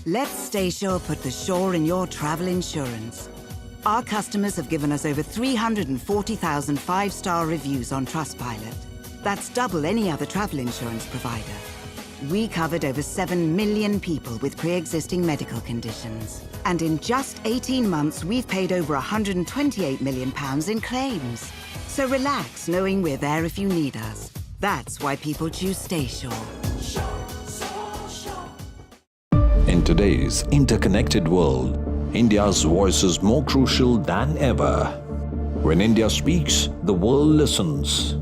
Let Staysure put the shore in your travel insurance. Our customers have given us over 340,000 five-star reviews on Trustpilot. That's double any other travel insurance provider. We covered over 7 million people with pre-existing medical conditions. And in just 18 months, we've paid over £128 million in claims. So relax knowing we're there if you need us. That's why people choose Staysure. In today's interconnected world, India's voice is more crucial than ever. When India speaks, the world listens.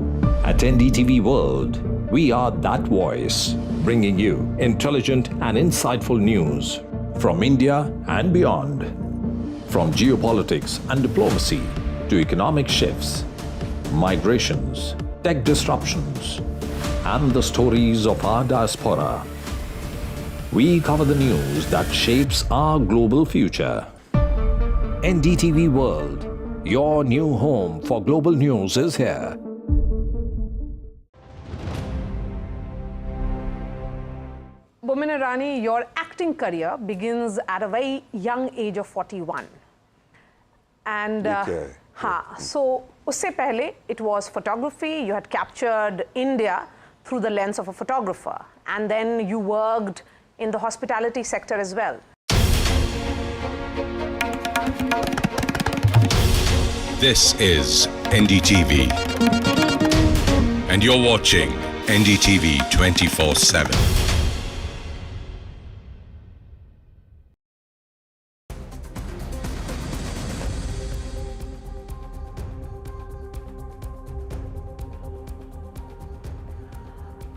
At NDTV World, we are that voice, bringing you intelligent and insightful news from India and beyond. From geopolitics and diplomacy to economic shifts, migrations, tech disruptions, and the stories of our diaspora. We cover the news that shapes our global future. NDTV World, your new home for global news, is here. Boman Irani, your acting career begins at a very young age of 41. And so usse pehle it was photography. You had captured India through the lens of a photographer, and then you worked in the hospitality sector as well. This is NDTV, and you're watching NDTV 24/7.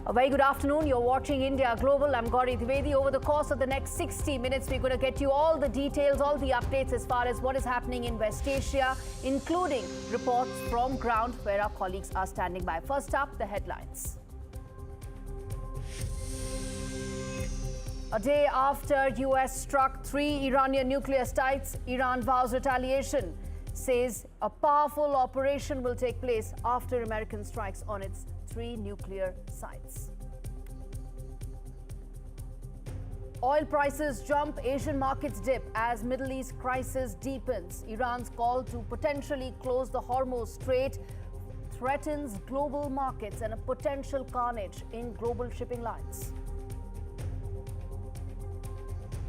A very good afternoon. You're watching India Global. I'm Gaurie Dwivedi. Over the course of the next 60 minutes, we're going to get you all the details, all the updates as far as what is happening in West Asia, including reports from ground where our colleagues are standing by. First up, the headlines. A day after US struck 3 Iranian nuclear sites, Iran vows retaliation, says a powerful operation will take place after American strikes on its 3 nuclear sites. Oil prices jump, Asian markets dip as Middle East crisis deepens. Iran's call to potentially close the Hormuz Strait threatens global markets and a potential carnage in global shipping lines.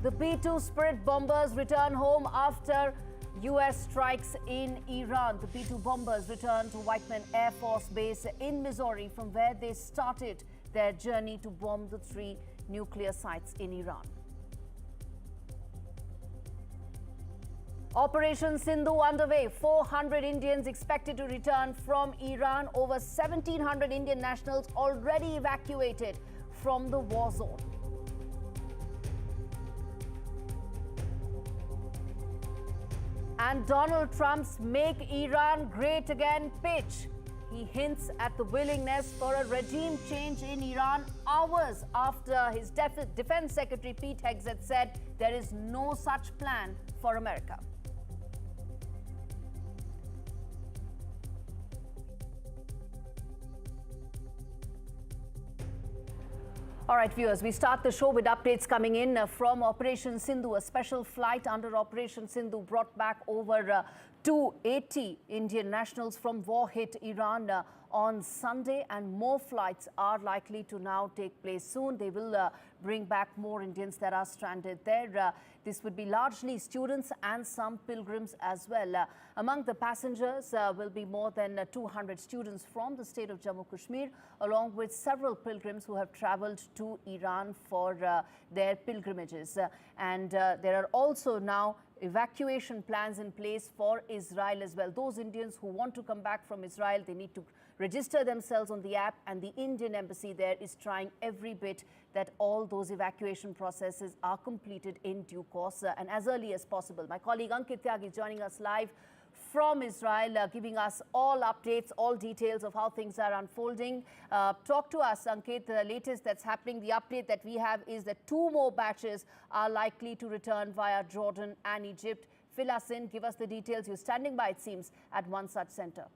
The B-2 Spirit bombers return home after US strikes in Iran. The B-2 bombers returned to Whiteman Air Force Base in Missouri, from where they started their journey to bomb the 3 nuclear sites in Iran. Operation Sindhu underway. 400 Indians expected to return from Iran. Over 1,700 Indian nationals already evacuated from the war zone. And Donald Trump's Make Iran Great Again pitch. He hints at the willingness for a regime change in Iran hours after his Defense Secretary Pete Hegseth said there is no such plan for America. All right, viewers, we start the show with updates coming in from Operation Sindhu. A special flight under Operation Sindhu brought back over 280 Indian nationals from war-hit Iran on Sunday, and more flights are likely to now take place soon. They will bring back more Indians that are stranded there. This would be largely students and some pilgrims as well. Among the passengers will be more than 200 students from the state of Jammu Kashmir, along with several pilgrims who have traveled to Iran for their pilgrimages. And there are also now evacuation plans in place for Israel as well. Those Indians who want to come back from Israel, they need to register themselves on the app, and the Indian embassy there is trying every bit that all those evacuation processes are completed in due course and as early as possible. My colleague Ankit Tyagi is joining us live from Israel, giving us all updates, all details of how things are unfolding. Talk to us, Ankit, the latest that's happening. The update that we have is that 2 more batches are likely to return via Jordan and Egypt. Fill us in, give us the details. You're standing by, it seems, at one such center.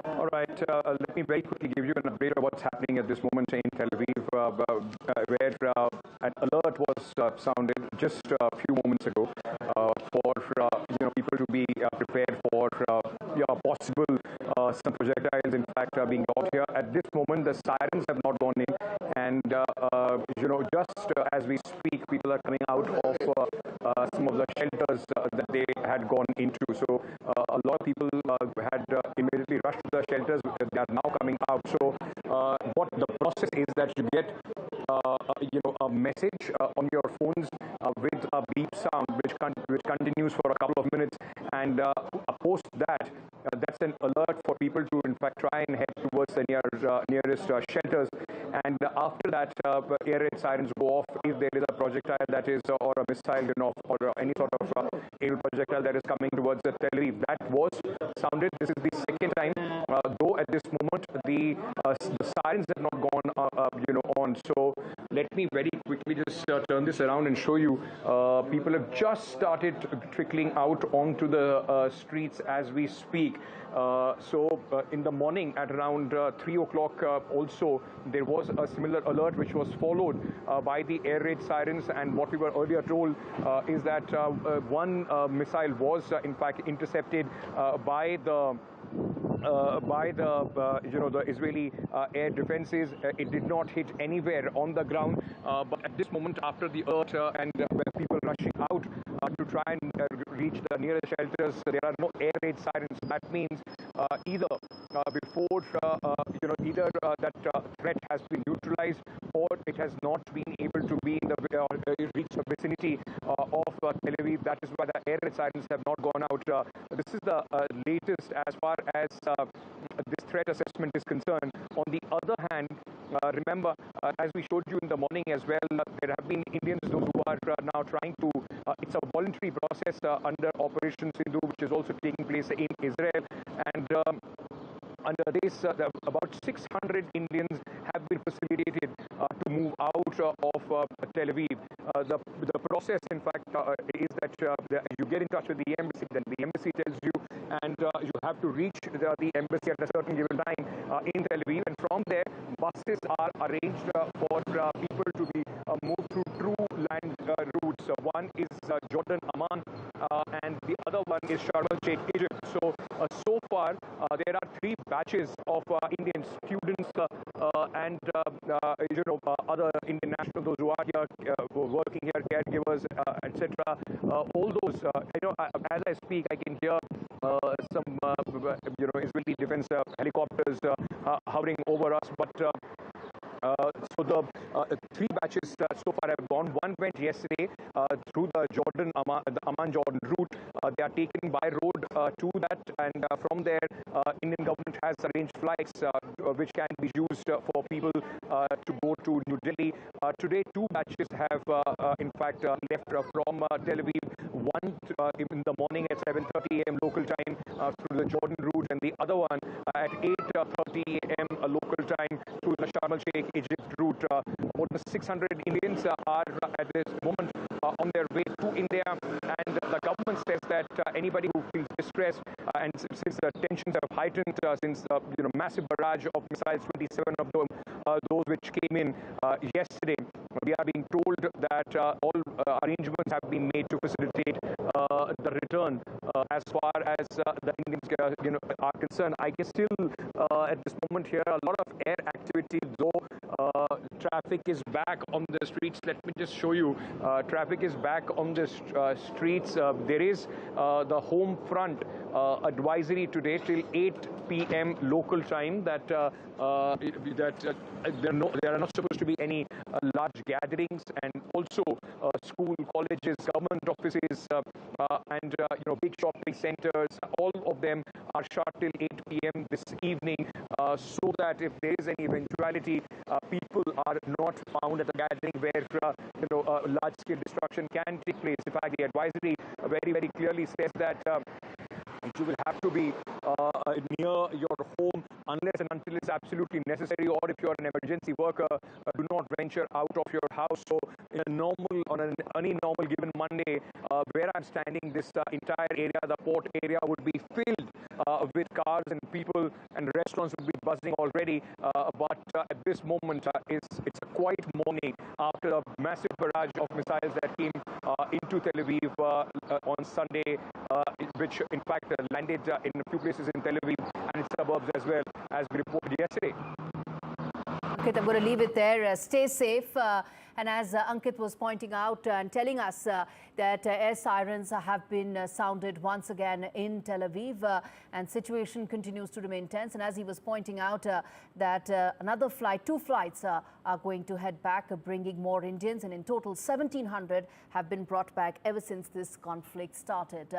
All right, let me very quickly give you an update of what's happening at this moment in Tel Aviv, where an alert was sounded just a few moments ago for people to be prepared for possible some projectiles, in fact, being launched here. At this moment, the sirens have not gone in, and just as we speak, people are coming out of some of the shelters that they had gone into. So a lot of people had immediately rushed to the shelters. They are now coming out. So what the process is that you get a message on your phones with a beep sound which continues for a couple of minutes, and post that that's an alert for people to in fact try and head towards the nearest shelters. And after that, air raid sirens go off if there is a projectile that is or a missile or any sort of aerial projectile that is coming towards the Tel Aviv. That was sounded. This is the second time, though at this moment the sirens have not gone on. So let me very quickly just turn this around and show you. People have just started trickling out onto the streets as we speak. So in the morning at around 3 o'clock also there was a similar alert which was followed by the air raid sirens, and what we were earlier told is that one missile was in fact intercepted by the the Israeli air defenses. It did not hit anywhere on the ground, but at this moment after the alert and when people rushing out to try and reach the nearest shelters, there are no air raid sirens. That means either before either that threat has been neutralized or it has not been able to be in the reach the vicinity of Tel Aviv. That is why the air raid sirens have not gone out. This is the latest as far as this threat assessment is concerned. On the other hand, remember, as we showed you in the morning as well, there have been Indians those who are now trying to, it's a voluntary process under Operation Sindhu, which is also taking place in Israel. And under this, about 600 Indians have been facilitated to move out of Tel Aviv. The process, in fact, is that you get in touch with the embassy, then the embassy tells you, and you have to reach the embassy at a certain given time in Tel Aviv, and from there, buses are arranged for people to be moved through true land routes. One is Jordan, Amman, and the other one is Sharm el-Sheikh, Egypt. So far, there are 3 batches of Indian students and other Indian nationals, those who are here working here, caregivers, etc. All those, as I speak, I can hear some Israeli defense helicopters hovering over us, but so the 3 batches so far have gone. One went yesterday through the Amman Jordan route. They are taken by road to that, and from there, Indian government has arranged flights which can be used for people to go to New Delhi. Today, 2 batches have in fact left from Tel Aviv. One in the morning at 7:30 a.m. local time through the Jordan route, and the other one at 8:30 a.m. local time through the Sharm el-Sheikh Egypt route. More than 600 Indians are at this moment on their way to India, and the government says that anybody who feels distressed, and since the tensions have heightened since massive barrage of missiles, 27 of them, those which came in yesterday, we are being told that all arrangements have been made to facilitate the return as far as the Indians are concerned. I can still at this moment here a lot of air activity, though traffic is back on the streets. Let me just show you. Traffic is back on the streets. There is the home front advisory today till 8 p.m. local time that there are not supposed to be any large gatherings, and also school, colleges, government offices, and big shopping centers. All of them are shut till 8 p.m. this evening, so that if there is any eventuality, people are not found at a gathering where large-scale destruction can take place. In fact, the advisory very, very clearly says that you will have to be near your home unless and until it's absolutely necessary, or if you're an emergency worker, do not venture out of your house. So on any normal given Monday, where I'm standing, this entire area, the port area, would be filled with cars and people, and restaurants would be buzzing already. But at this moment, it's a quiet morning after a massive barrage of missiles that came into Tel Aviv on Sunday, which in fact landed in a few places in Tel Aviv and its suburbs as well, as we reported yesterday. Ankit, I'm going to leave it there. Stay safe. And as Ankit was pointing out and telling us that air sirens have been sounded once again in Tel Aviv, and situation continues to remain tense. And as he was pointing out that another flight, 2 flights are going to head back, bringing more Indians. And in total, 1,700 have been brought back ever since this conflict started.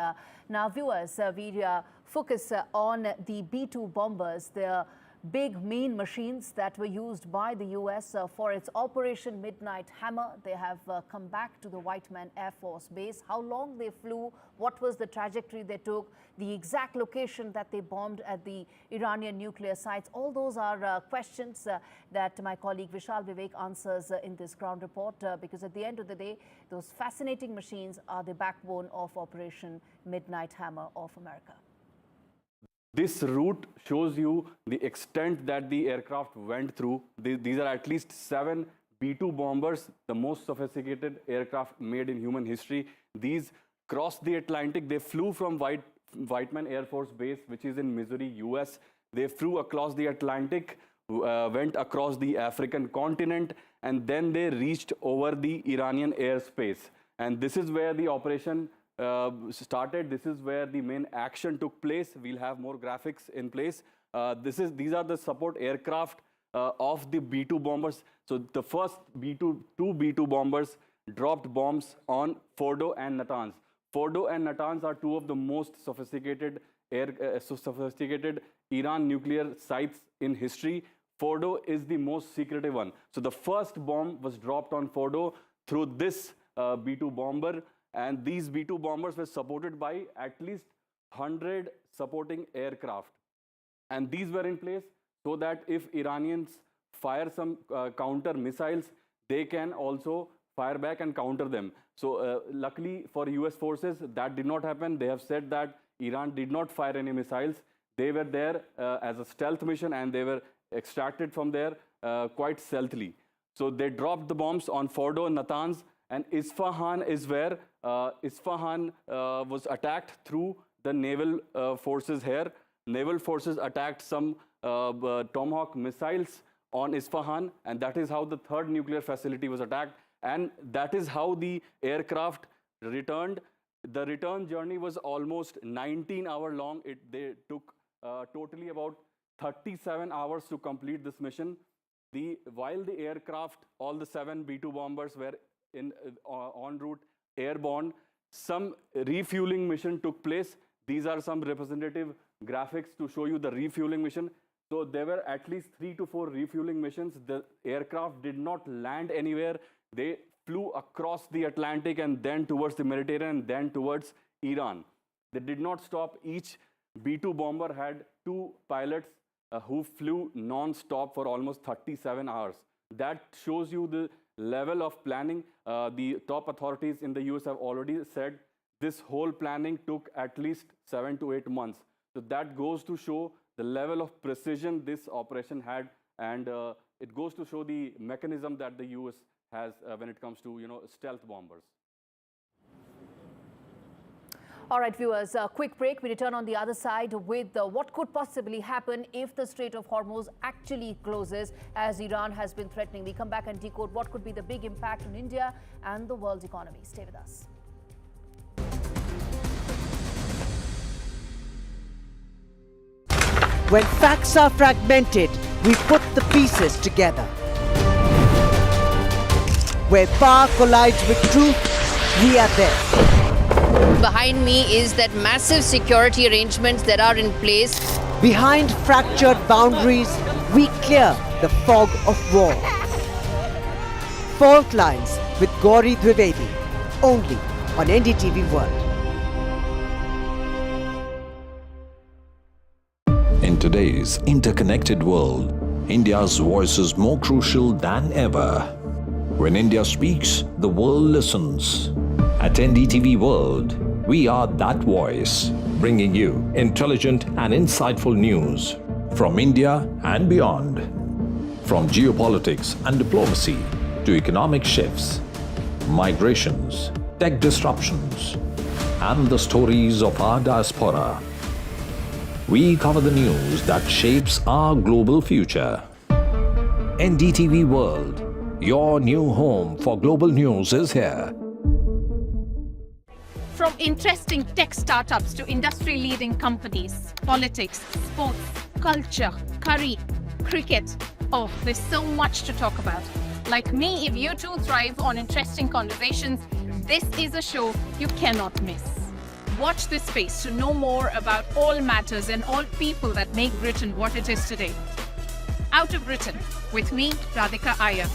Now, viewers, we focus on the B-2 bombers, the big mean machines that were used by the US for its Operation Midnight Hammer. They have come back to the White Man Air Force Base. How long they flew, what was the trajectory they took, the exact location that they bombed at the Iranian nuclear sites, all those are questions that my colleague Vishal Vivek answers in this ground report, because at the end of the day, those fascinating machines are the backbone of Operation Midnight Hammer of America. This route shows you the extent that the aircraft went through. These are at least 7 B-2 bombers, the most sophisticated aircraft made in human history. These crossed the Atlantic. They flew from Whiteman Air Force Base, which is in Missouri, US. They flew across the Atlantic, went across the African continent, and then they reached over the Iranian airspace. And this is where the operation started. This is where the main action took place. We'll have more graphics in place. These are the support aircraft of the B-2 bombers. So the first two B-2 bombers dropped bombs on Fordo and Natanz. Fordo and Natanz are 2 of the most sophisticated Iran nuclear sites in history. Fordo is the most secretive one. So the first bomb was dropped on Fordo through this B-2 bomber. And these B-2 bombers were supported by at least 100 supporting aircraft. And these were in place so that if Iranians fire some counter missiles, they can also fire back and counter them. So luckily for US forces, that did not happen. They have said that Iran did not fire any missiles. They were there as a stealth mission, and they were extracted from there quite stealthily. So they dropped the bombs on Fordo and Natanz. And Isfahan is where Isfahan was attacked through the naval forces here. Naval forces attacked some Tomahawk missiles on Isfahan, and that is how the 3rd nuclear facility was attacked. And that is how the aircraft returned. The return journey was almost 19 hours long. They took totally about 37 hours to complete this mission. While the aircraft, all the 7 B-2 bombers were en route airborne, some refueling mission took place. These are some representative graphics to show you the refueling mission. So there were at least 3 to 4 refueling missions. The aircraft did not land anywhere. They flew across the Atlantic and then towards the Mediterranean and then towards Iran. They did not stop. Each B-2 bomber had 2 pilots who flew non-stop for almost 37 hours. That shows you the level of planning. The top authorities in the US have already said this whole planning took at least 7 to 8 months. So that goes to show the level of precision this operation had, and it goes to show the mechanism that the US has when it comes to stealth bombers. All right, viewers, a quick break. We return on the other side with what could possibly happen if the Strait of Hormuz actually closes, as Iran has been threatening. We come back and decode what could be the big impact on India and the world's economy. Stay with us. When facts are fragmented, we put the pieces together. Where power collides with truth, we are there. Behind me is that massive security arrangements that are in place. Behind fractured boundaries, we clear the fog of war. Fault Lines with Gaurie Dwivedi, only on NDTV World. In today's interconnected world, India's voice is more crucial than ever. When India speaks, the world listens. At NDTV World, we are that voice, bringing you intelligent and insightful news from India and beyond. From geopolitics and diplomacy to economic shifts, migrations, tech disruptions, and the stories of our diaspora. We cover the news that shapes our global future. NDTV World, your new home for global news, is here. From interesting tech startups to industry-leading companies, politics, sports, culture, curry, cricket. Oh, there's so much to talk about. Like me, if you too thrive on interesting conversations, this is a show you cannot miss. Watch this space to know more about all matters and all people that make Britain what it is today. Out of Britain, with me, Radhika Iyer.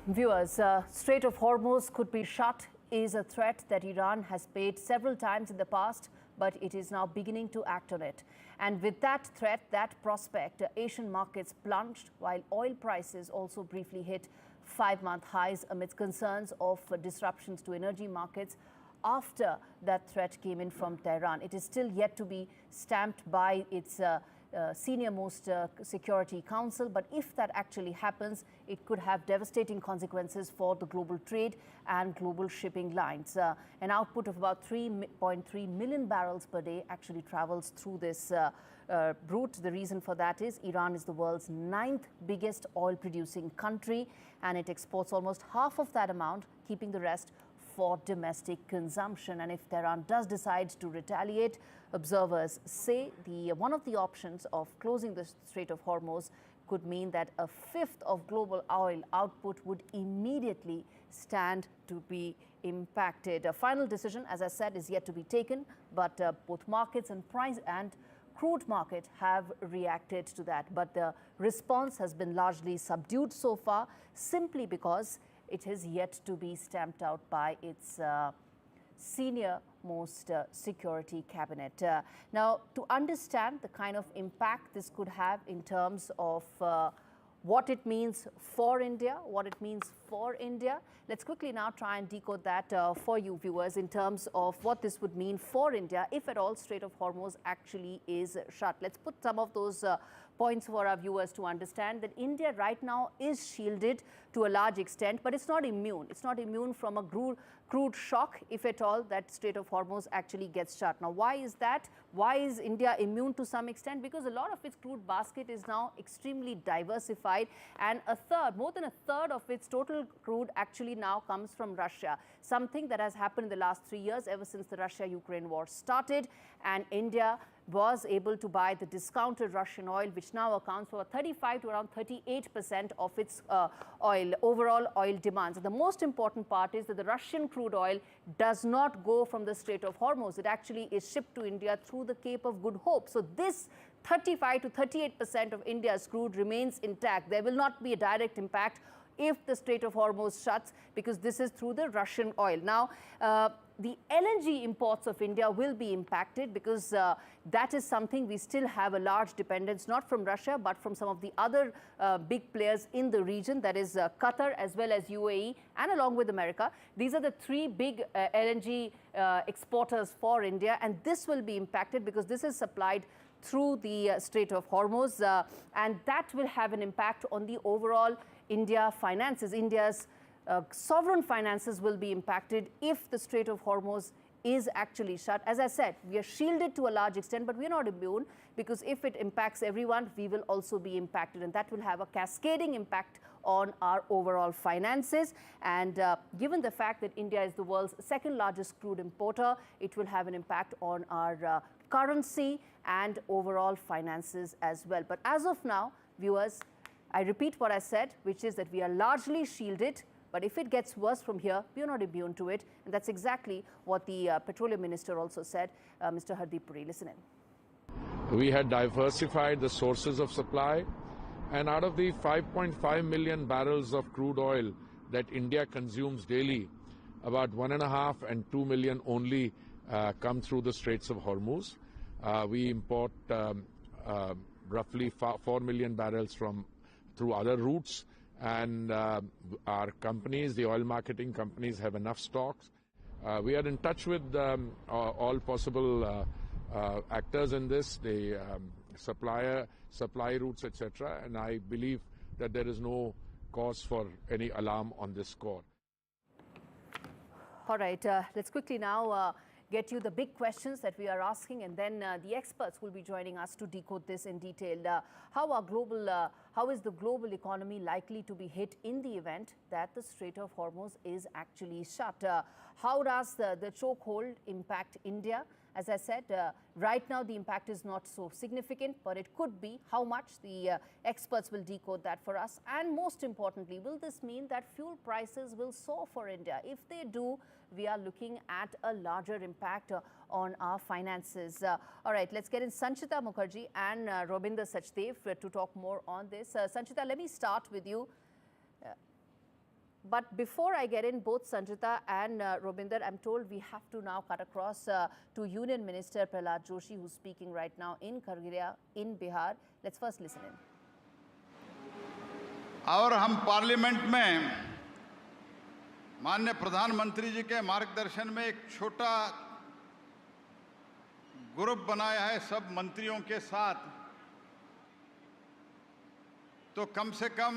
Viewers, Strait of Hormuz could be shut is a threat that Iran has made several times in the past, but it is now beginning to act on it. And with that threat, that prospect, Asian markets plunged while oil prices also briefly hit 5-month highs amidst concerns of disruptions to energy markets after that threat came in from Tehran. It is still yet to be stamped by its senior-most Security Council, but if that actually happens, it could have devastating consequences for the global trade and global shipping lines. An output of about 3.3 million barrels per day actually travels through this route. The reason for that is Iran is the world's 9th biggest oil-producing country, and it exports almost half of that amount, keeping the rest for domestic consumption. And if Tehran does decide to retaliate, observers say one of the options of closing the Strait of Hormuz could mean that a fifth of global oil output would immediately stand to be impacted. A final decision, as I said, is yet to be taken, but both markets and price and crude market have reacted to that. But the response has been largely subdued so far, simply because it has yet to be stamped out by its senior-most security cabinet. Now, to understand the kind of impact this could have in terms of what it means for India, let's quickly now try and decode that for you viewers in terms of what this would mean for India if at all Strait of Hormuz actually is shut. Let's put some of those points for our viewers to understand that India right now is shielded to a large extent, but it's not immune. It's not immune from a crude shock, if at all, that Strait of Hormuz actually gets shut. Now, why is that? Why is India immune to some extent? Because a lot of its crude basket is now extremely diversified, and more than a third of its total crude actually now comes from Russia, something that has happened in the last 3 years ever since the Russia-Ukraine war started, and India was able to buy the discounted Russian oil, which now accounts for 35 to around 38% of its overall oil demands. And the most important part is that the Russian crude oil does not go from the Strait of Hormuz. It actually is shipped to India through the Cape of Good Hope. So this 35 to 38% of India's crude remains intact. There will not be a direct impact if the Strait of Hormuz shuts, because this is through the Russian oil. Now, the LNG imports of India will be impacted because that is something we still have a large dependence, not from Russia, but from some of the other big players in the region, that is Qatar as well as UAE, and along with America. These are the 3 big LNG exporters for India, and this will be impacted because this is supplied through the Strait of Hormuz, and that will have an impact on the overall India finances. India's sovereign finances will be impacted if the Strait of Hormuz is actually shut. As I said, we are shielded to a large extent, but we are not immune, because if it impacts everyone, we will also be impacted, and that will have a cascading impact on our overall finances. And given the fact that India is the world's 2nd largest crude importer, it will have an impact on our currency and overall finances as well. But as of now, viewers, I repeat what I said, which is that we are largely shielded, But if it gets worse from here, we are not immune to it. And that's exactly what the Petroleum Minister also said. Mr. Hardeep Puri, listen in. We had diversified the sources of supply, and out of the 5.5 million barrels of crude oil that India consumes daily, about 1.5 and 2 million only come through the Straits of Hormuz. We import roughly 4 million barrels through other routes, and our companies, the oil marketing companies, have enough stocks. We are in touch with all possible actors in this, the supply routes, etc., and I believe that there is no cause for any alarm on this score. All right, let's quickly now get you the big questions that we are asking, and then the experts will be joining us to decode this in detail. How is the global economy likely to be hit in the event that the Strait of Hormuz is actually shut? How does the chokehold impact India? As I said, right now the impact is not so significant, but it could be. How much? The experts will decode that for us. And most importantly, will this mean that fuel prices will soar for India? If they do, we are looking at a larger impact on our finances. All right, let's get in Sanchita Mukherjee and Robinder Sachdev to talk more on this. Sanchita, let me start with you. But before I get in both Sanchita and Robinder, I'm told we have to now cut across to Union Minister Pralhad Joshi, who's speaking right now in Kharghya in Bihar. Let's first listen in. और हम parliament में माननीय प्रधानमंत्री जी के मार्गदर्शन में एक छोटा ग्रुप बनाया है सब मंत्रियों के साथ, तो कम से कम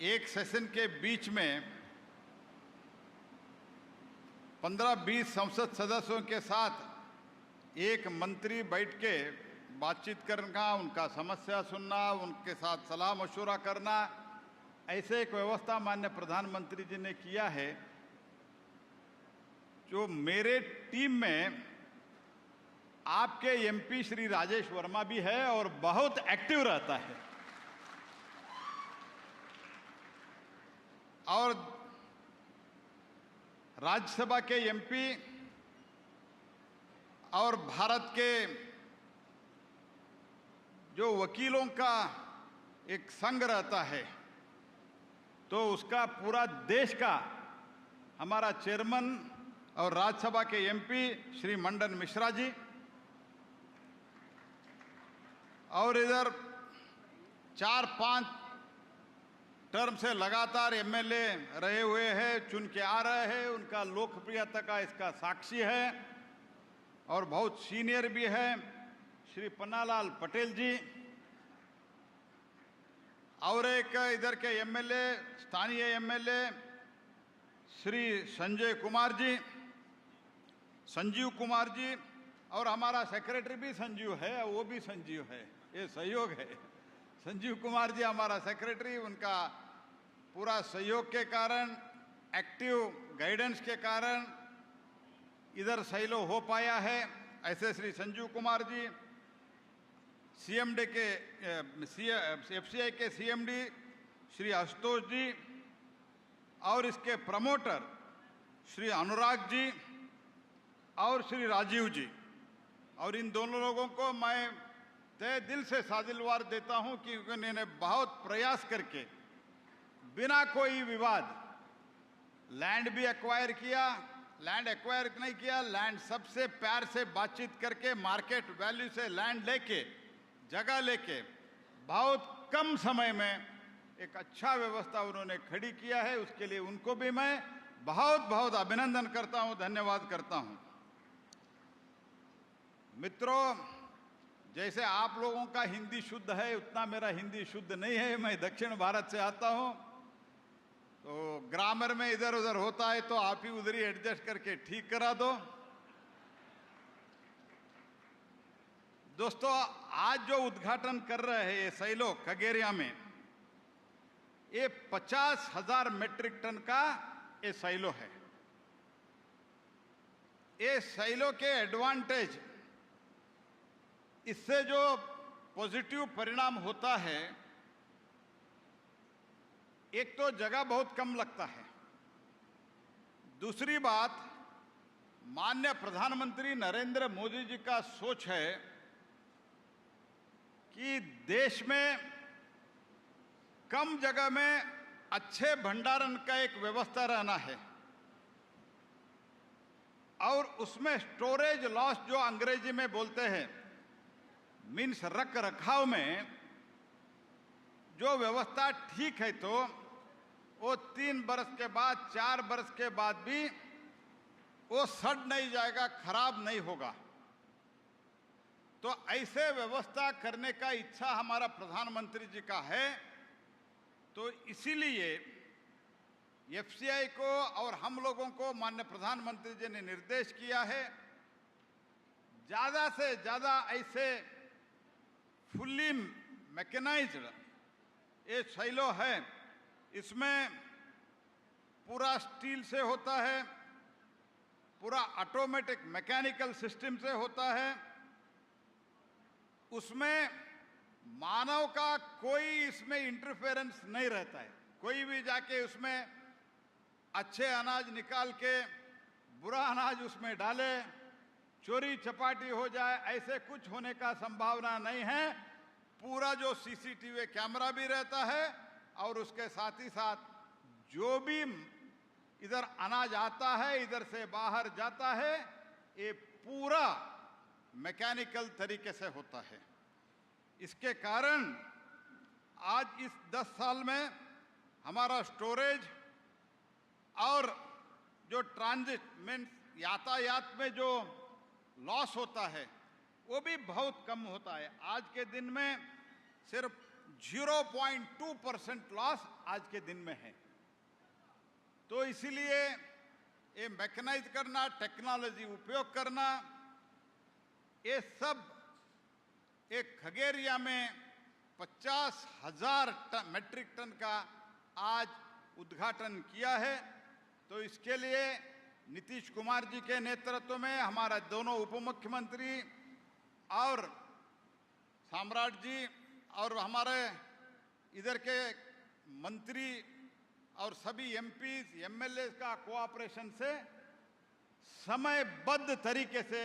एक सेशन के बीच में 15-20 संसद सदस्यों के साथ एक मंत्री बैठ के बातचीत करना, उनका समस्या सुनना, उनके साथ सलाह मशवरा करना, ऐसे एक व्यवस्था माननीय प्रधानमंत्री जी ने किया है। जो मेरे टीम में आपके एमपी श्री राजेश वर्मा भी है और बहुत एक्टिव रहता है, और राज्यसभा के एमपी और भारत के जो वकीलों का एक संघ रहता है, तो उसका पूरा देश का हमारा चेयरमैन और राज्यसभा के एमपी श्री मंडन मिश्रा जी, और इधर 4-5 टर्म से लगातार एमएलए रहे हुए हैं, चुन के आ रहे हैं, उनका लोकप्रियता का इसका साक्षी है, और बहुत सीनियर भी है श्री पन्नालाल पटेल जी, और एक इधर के एमएलए, स्थानीय एमएलए श्री संजीव कुमार जी, और हमारा सेक्रेटरी भी संजीव है, वो भी संजीव है, ये सहयोग है। संजीव कुमार जी हमारा सेक्रेटरी, उनका पूरा सहयोग के कारण, एक्टिव गाइडेंस के कारण इधर सैलो हो पाया है। ऐसे श्री संजीव कुमार जी, सीएमडी के एफसीआई के सीएमडी श्री आशुतोष जी, और इसके प्रमोटर श्री अनुराग जी और श्री राजीव जी, और इन दोनों लोगों को मैं तहे दिल से साधुवाद देता हूं कि उन्होंने बहुत प्रयास करके बिना कोई विवाद लैंड भी एक्वायर किया, लैंड एक्वायर नहीं किया, लैंड सबसे प्यार से बातचीत करके मार्केट वैल्यू से लैंड लेके, जगह लेके बहुत कम समय में एक अच्छा व्यवस्था उन्होंने खड़ी किया है। उसके लिए उनको भी मैं बहुत बहुत अभिनंदन करता हूं, धन्यवाद करता हूं। मित्रों, जैसे आप लोगों का हिंदी शुद्ध है, उतना मेरा हिंदी शुद्ध नहीं है। मैं दक्षिण भारत से आता हूं, तो ग्रामर में इधर उधर होता है तो आप ही उधर ही एडजस्ट करके ठीक करा दो। दोस्तों, आज जो उद्घाटन कर रहे हैं ये सैलो खगेरिया में, ये 50,000 मेट्रिक टन का ये सैलो है। ये सैलो के एडवांटेज, इससे जो पॉजिटिव परिणाम होता है, एक तो जगह बहुत कम लगता है, दूसरी बात, माननीय प्रधानमंत्री नरेंद्र मोदी जी का सोच है कि देश में कम जगह में अच्छे भंडारण का एक व्यवस्था रहना है और उसमें स्टोरेज लॉस जो अंग्रेजी में बोलते हैं, मीन्स रख रखाव में जो व्यवस्था ठीक है तो वो 3 बरस के बाद 4 बरस के बाद भी वो सड़ नहीं जाएगा, खराब नहीं होगा। तो ऐसे व्यवस्था करने का इच्छा हमारा प्रधानमंत्री जी का है। तो इसीलिए एफसीआई को और हम लोगों को माननीय प्रधानमंत्री जी ने निर्देश किया है, ज़्यादा से ज़्यादा ऐसे फुल्ली मैकेनाइज्ड ये शैलो है, इसमें पूरा स्टील से होता है, पूरा ऑटोमेटिक मैकेनिकल सिस्टम से होता है, उसमें मानव का कोई इसमें इंटरफेरेंस नहीं रहता है। कोई भी जाके उसमें अच्छे अनाज निकाल के बुरा अनाज उसमें डाले, चोरी चपाटी हो जाए, ऐसे कुछ होने का संभावना नहीं है। पूरा जो सीसीटीवी कैमरा भी रहता है और उसके साथ ही साथ जो भी इधर अनाज आता है, इधर से बाहर जाता है, ये पूरा मैकेनिकल तरीके से होता है। इसके कारण आज इस 10 साल में हमारा स्टोरेज और जो ट्रांजिट मीन्स यातायात में जो लॉस होता है वो भी बहुत कम होता है। आज के दिन में सिर्फ 0.2% लॉस आज के दिन में है। तो इसीलिए ये मैकेनाइज करना, टेक्नोलॉजी उपयोग करना, ये सब एक खगेरिया में 50,000 मेट्रिक टन का आज उद्घाटन किया है। तो इसके लिए नीतीश कुमार जी के नेतृत्व में हमारा दोनों उप मुख्यमंत्री और सम्राट जी और हमारे इधर के मंत्री और सभी एमपीज एमएलए का कोऑपरेशन से समयबद्ध तरीके से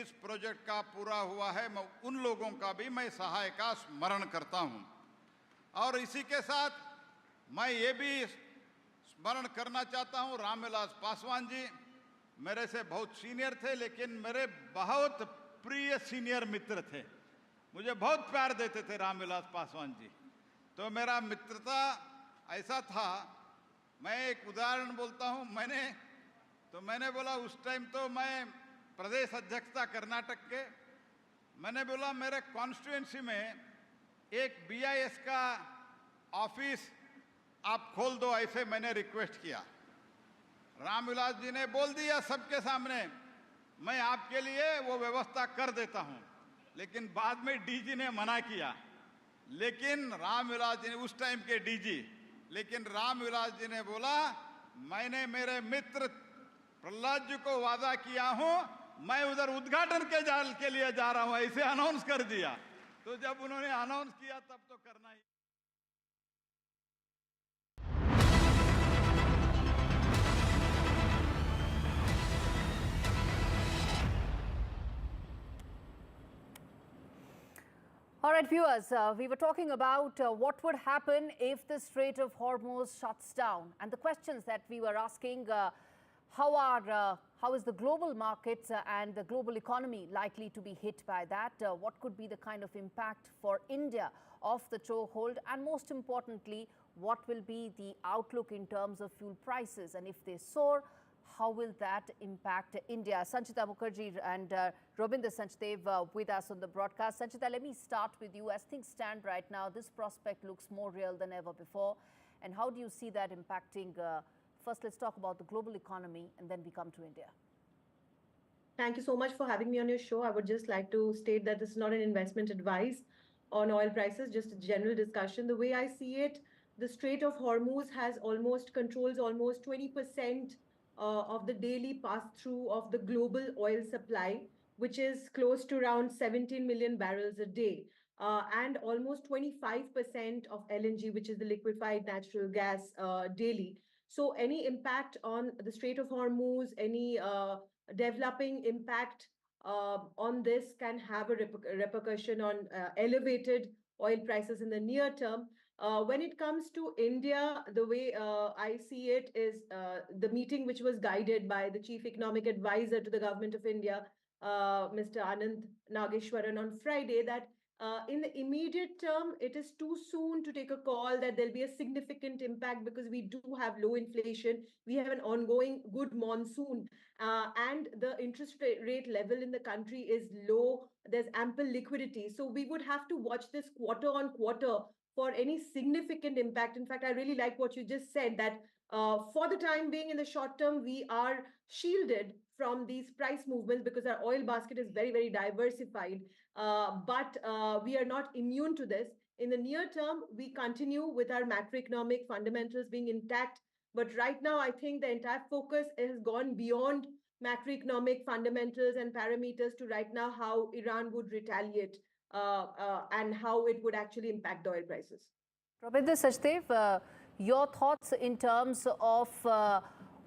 इस प्रोजेक्ट का पूरा हुआ है। मैं उन लोगों का भी मैं सहाय का स्मरण करता हूं। और इसी के साथ मैं ये भी स्मरण करना चाहता हूं, रामविलास पासवान जी मेरे से बहुत सीनियर थे, लेकिन मेरे बहुत प्रिय सीनियर मित्र थे। मुझे बहुत प्यार देते थे रामविलास पासवान जी। तो मेरा मित्रता ऐसा था, मैं एक उदाहरण बोलता हूं। मैंने बोला उस टाइम तो मैं प्रदेश अध्यक्षता कर्नाटक के, मैंने बोला मेरे कॉन्स्टिट्यूएंसी में एक बीआईएस का ऑफिस आप खोल दो, ऐसे मैंने रिक्वेस्ट किया। रामविलास जी ने बोल दिया सबके सामने, मैं आपके लिए वो व्यवस्था कर देता हूं। लेकिन बाद में डीजी ने मना किया। लेकिन रामविलास जी ने, उस टाइम के डीजी, लेकिन रामविलास जी ने बोला मैंने मेरे मित्र प्रहलाद जी को वादा किया हूं, मैं उधर उद्घाटन के लिए जा रहा हूं, ऐसे अनाउंस कर दिया। तो जब उन्होंने अनाउंस किया तब तो करना ही। All right, viewers, we were talking about what would happen if the Strait of Hormuz shuts down, and the questions that we were asking, how is the global markets and the global economy likely to be hit by that? What could be the kind of impact for India of the chokehold? And most importantly, what will be the outlook in terms of fuel prices? And if they soar, how will that impact India? Sanchita Mukherjee and Robinder Sanchdev with us on the broadcast. Sanchita, let me start with you. As things stand right now, this prospect looks more real than ever before. And how do you see that impacting? First, let's talk about the global economy, and then we come to India. Thank you so much for having me on your show. I would just like to state that this is not an investment advice on oil prices, just a general discussion. The way I see it, the Strait of Hormuz controls almost 20% of the daily pass-through of the global oil supply, which is close to around 17 million barrels a day, and almost 25% of LNG, which is the liquefied natural gas, daily. So any impact on the Strait of Hormuz, any developing impact on this can have a repercussion on elevated oil prices in the near term. When it comes to India, the way I see it is the meeting which was guided by the Chief Economic Advisor to the Government of India, Mr. Anand Nageshwaran, on Friday, that in the immediate term, it is too soon to take a call that there'll be a significant impact because we do have low inflation. We have an ongoing good monsoon, and the interest rate level in the country is low. There's ample liquidity. So we would have to watch this quarter on quarter for any significant impact. In fact, I really like what you just said, that for the time being, in the short term, we are shielded from these price movements because our oil basket is very, very diversified. But we are not immune to this. In the near term, we continue with our macroeconomic fundamentals being intact. But right now, I think the entire focus has gone beyond macroeconomic fundamentals and parameters to right now how Iran would retaliate and how it would actually impact the oil prices. Prabhedra Sachdev, your thoughts in terms of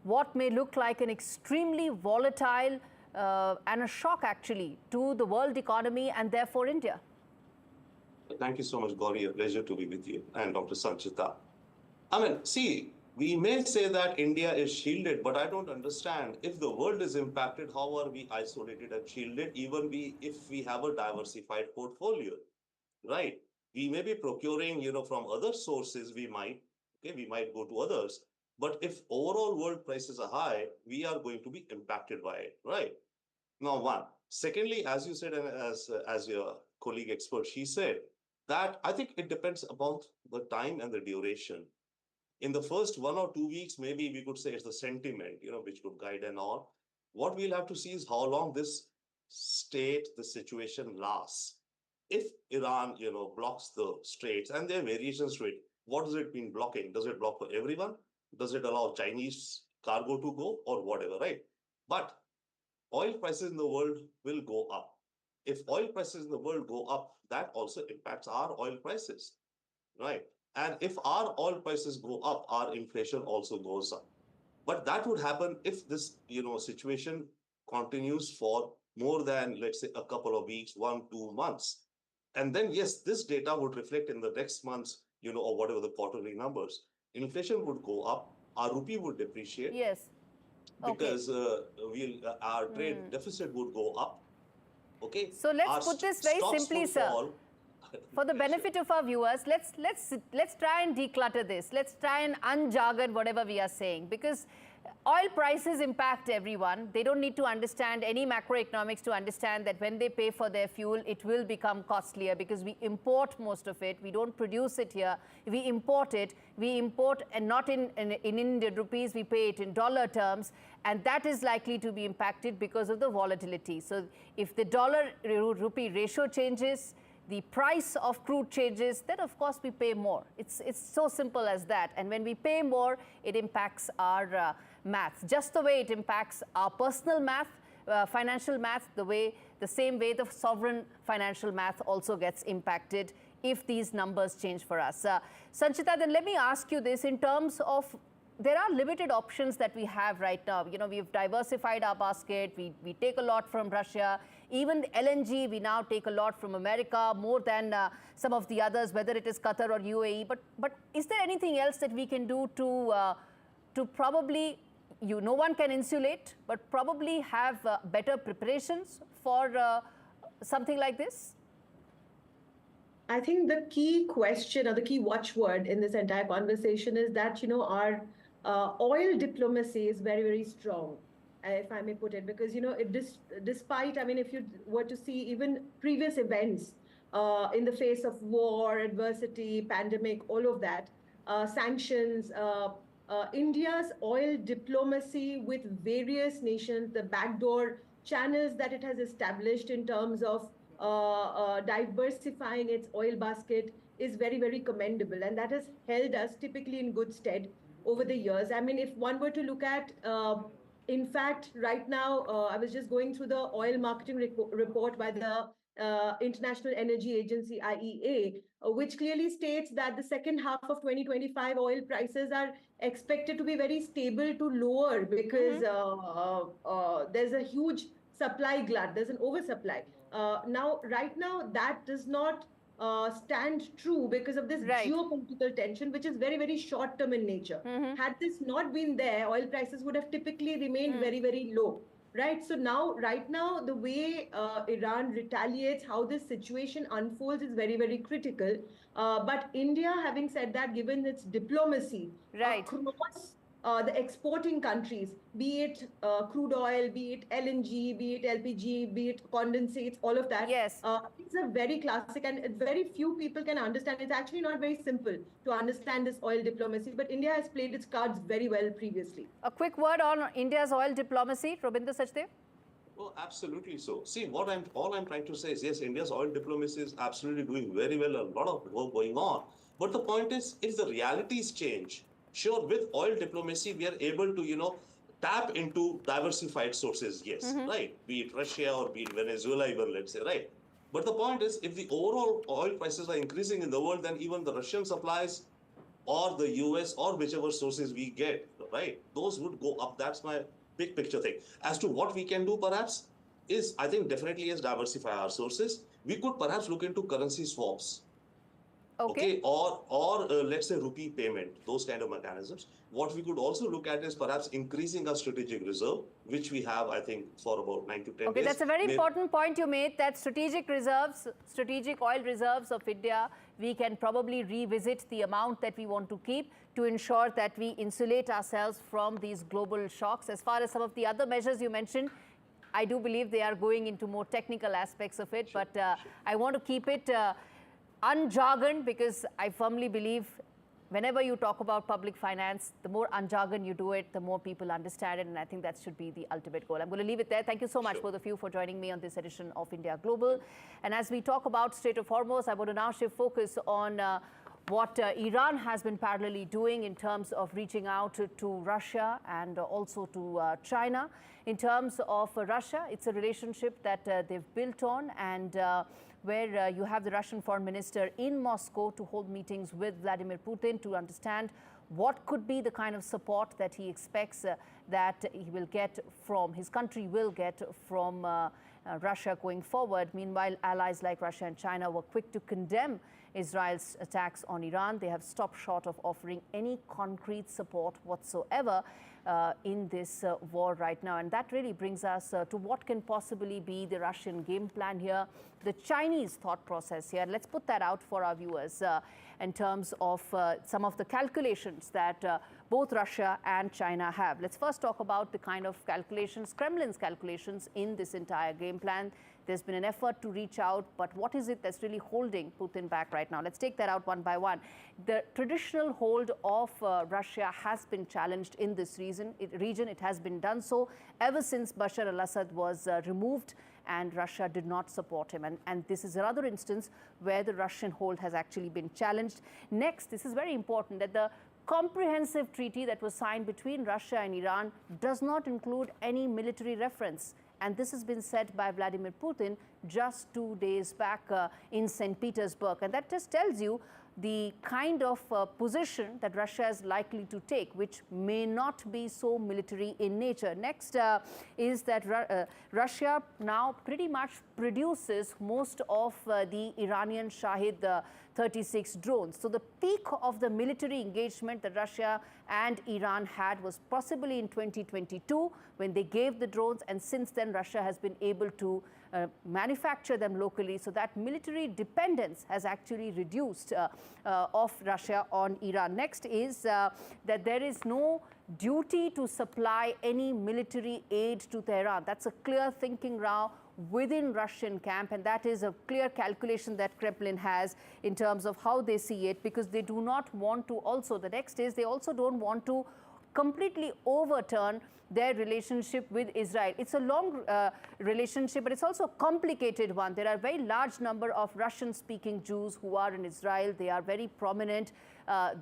what may look like an extremely volatile and a shock actually to the world economy and therefore India. Thank you so much, Gaurie. A pleasure to be with you and Dr. Sanchita. I mean, see, we may say that India is shielded, but I don't understand. If the world is impacted, how are we isolated and shielded, even if we have a diversified portfolio, right? We may be procuring, from other sources, we might go to others. But if overall world prices are high, we are going to be impacted by it, right? Now, one. Secondly, as you said, and as your colleague expert, she said that I think it depends about the time and the duration. In the first 1 or 2 weeks, maybe we could say it's the sentiment, which could guide and all. What we'll have to see is how long this situation lasts. If Iran, blocks the straits, and there are variations to it, what does it mean blocking? Does it block for everyone? Does it allow Chinese cargo to go or whatever, right? But oil prices in the world will go up. If oil prices in the world go up, that also impacts our oil prices, right? And if our oil prices go up, our inflation also goes up. But that would happen if this, situation continues for more than, let's say, a couple of weeks, 1-2 months. And then, yes, this data would reflect in the next months, or whatever the quarterly numbers. Inflation would go up, our rupee would depreciate. Yes. Because our trade deficit would go up. Okay. So let's put this very simply, sir. For the benefit of our viewers, let's try and declutter this. Let's try and unjargon whatever we are saying, because oil prices impact everyone. They don't need to understand any macroeconomics to understand that when they pay for their fuel, it will become costlier because we import most of it. We don't produce it here. We import it. We import, and not in Indian rupees, we pay it in dollar terms. And that is likely to be impacted because of the volatility. So if the dollar-rupee ratio changes, the price of crude changes, then of course we pay more. It's so simple as that. And when we pay more, it impacts our math. Just the way it impacts our personal math, financial math, the same way the sovereign financial math also gets impacted if these numbers change for us. Sanchita, then let me ask you this in terms of, there are limited options that we have right now. We've diversified our basket. We take a lot from Russia. Even LNG, we now take a lot from America, more than some of the others, whether it is Qatar or UAE. But is there anything else that we can do to probably, no one can insulate, but probably have better preparations for something like this? I think the key question or the key watchword in this entire conversation is that, our oil diplomacy is very, very strong, if I may put it, because, despite, if you were to see even previous events in the face of war, adversity, pandemic, all of that, sanctions, India's oil diplomacy with various nations, the backdoor channels that it has established in terms of diversifying its oil basket is very, very commendable. And that has held us typically in good stead over the years. If one were to look at, in fact, right now, I was just going through the oil marketing report by the International Energy Agency, IEA, which clearly states that the second half of 2025 oil prices are expected to be very stable to lower because there's a huge supply glut, there's an oversupply. Now, right now, that does not stand true because of this geopolitical tension, which is very, very short term in nature. Had this not been there, oil prices would have typically remained very, very low. Right. So now, right now, the way Iran retaliates, how this situation unfolds is very, very critical. But India, having said that, given its diplomacy across the exporting countries, be it crude oil, be it LNG, be it LPG, be it condensates, all of that. Yes. It's a very classic, and very few people can understand. It's actually not very simple to understand this oil diplomacy, but India has played its cards very well previously. A quick word on India's oil diplomacy, Robinder Sachdev. Well, absolutely so. See, all I'm trying to say is, yes, India's oil diplomacy is absolutely doing very well, a lot of work going on. But the point is, if the realities change, sure, with oil diplomacy, we are able to, tap into diversified sources, yes, right? Be it Russia or be it Venezuela even, let's say, right? But the point is, if the overall oil prices are increasing in the world, then even the Russian supplies or the US or whichever sources we get, right, those would go up. That's my big picture thing. As to what we can do, perhaps, is, I think, definitely is diversify our sources. We could perhaps look into currency swaps. Okay, or let's say rupee payment, those kind of mechanisms. What we could also look at is perhaps increasing our strategic reserve, which we have, I think, for about 9 to 10 days. Okay, that's a very important point you made, that strategic reserves, strategic oil reserves of India, we can probably revisit the amount that we want to keep to ensure that we insulate ourselves from these global shocks. As far as some of the other measures you mentioned, I do believe they are going into more technical aspects of it, but I want to keep it unjargoned, because I firmly believe whenever you talk about public finance, the more unjargon you do it, the more people understand it, and I think that should be the ultimate goal. I'm going to leave it there. Thank you so much, both of you, for joining me on this edition of India Global. And as we talk about Strait of Hormuz, I want to now shift focus on what Iran has been parallelly doing in terms of reaching out to Russia and also to China. In terms of Russia, it's a relationship that they've built on, and where you have the Russian foreign minister in Moscow to hold meetings with Vladimir Putin to understand what could be the kind of support that he expects that he will get from, his country will get from Russia going forward. Meanwhile, allies like Russia and China were quick to condemn Israel's attacks on Iran. They have stopped short of offering any concrete support whatsoever in this war right now. And that really brings us to what can possibly be the Russian game plan here, the Chinese thought process here. Let's put that out for our viewers in terms of some of the calculations that both Russia and China have. Let's first talk about the kind of calculations, Kremlin's calculations in this entire game plan. There's been an effort to reach out, but what is it that's really holding Putin back right now? Let's take that out one by one. The traditional hold of Russia has been challenged in this region. It has been done so ever since Bashar al-Assad was removed and Russia did not support him. And this is another instance where the Russian hold has actually been challenged. Next, this is very important, that the comprehensive treaty that was signed between Russia and Iran does not include any military reference. And this has been said by Vladimir Putin just 2 days back in St. Petersburg. And that just tells you the kind of position that Russia is likely to take, which may not be so military in nature. Next is that Russia now pretty much produces most of the Iranian Shahid 36 drones. So the peak of the military engagement that Russia and Iran had was possibly in 2022 when they gave the drones, and since then Russia has been able to manufacture them locally, so that military dependence has actually reduced of Russia on Iran. Next is that there is no duty to supply any military aid to Tehran. That's a clear thinking now within Russian camp, and that is a clear calculation that Kremlin has in terms of how they see it, because they do not want to also, the next is they also don't want to completely overturn their relationship with Israel. It's a long relationship, but it's also a complicated one. There are a very large number of Russian-speaking Jews who are in Israel. They are very prominent.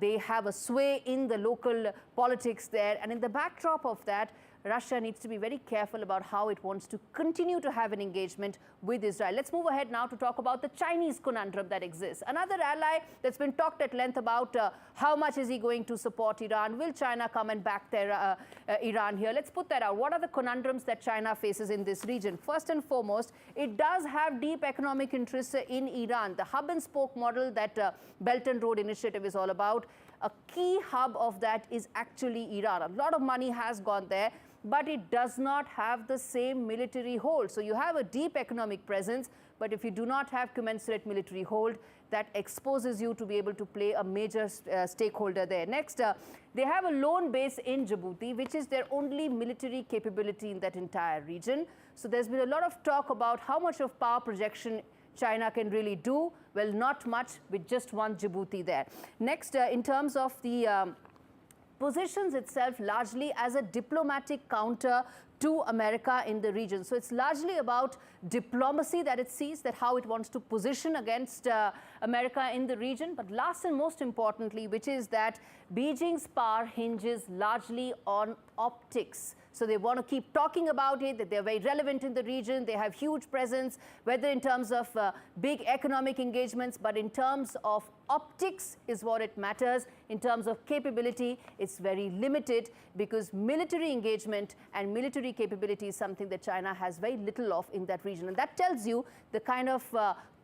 They have a sway in the local politics there. And in the backdrop of that, Russia needs to be very careful about how it wants to continue to have an engagement with Israel. Let's move ahead now to talk about the Chinese conundrum that exists. Another ally that's been talked at length about how much is he going to support Iran? Will China come and back their Iran here? Let's put that out. What are the conundrums that China faces in this region? First and foremost, it does have deep economic interests in Iran. The hub and spoke model that Belt and Road Initiative is all about, a key hub of that is actually Iran. A lot of money has gone there, but it does not have the same military hold. So you have a deep economic presence, but if you do not have commensurate military hold, that exposes you to be able to play a major stakeholder there. Next, they have a lone base in Djibouti, which is their only military capability in that entire region. So there's been a lot of talk about how much of power projection China can really do. Well, not much with just one Djibouti there. Next, in terms of the positions itself largely as a diplomatic counter to America in the region. So it's largely about diplomacy that it sees, that how it wants to position against America in the region. But last and most importantly, which is that Beijing's power hinges largely on optics. So they want to keep talking about it, that they're very relevant in the region. They have huge presence, whether in terms of big economic engagements, but in terms of optics is what it matters. In terms of capability, it's very limited because military engagement and military capability is something that China has very little of in that region. And that tells you the kind of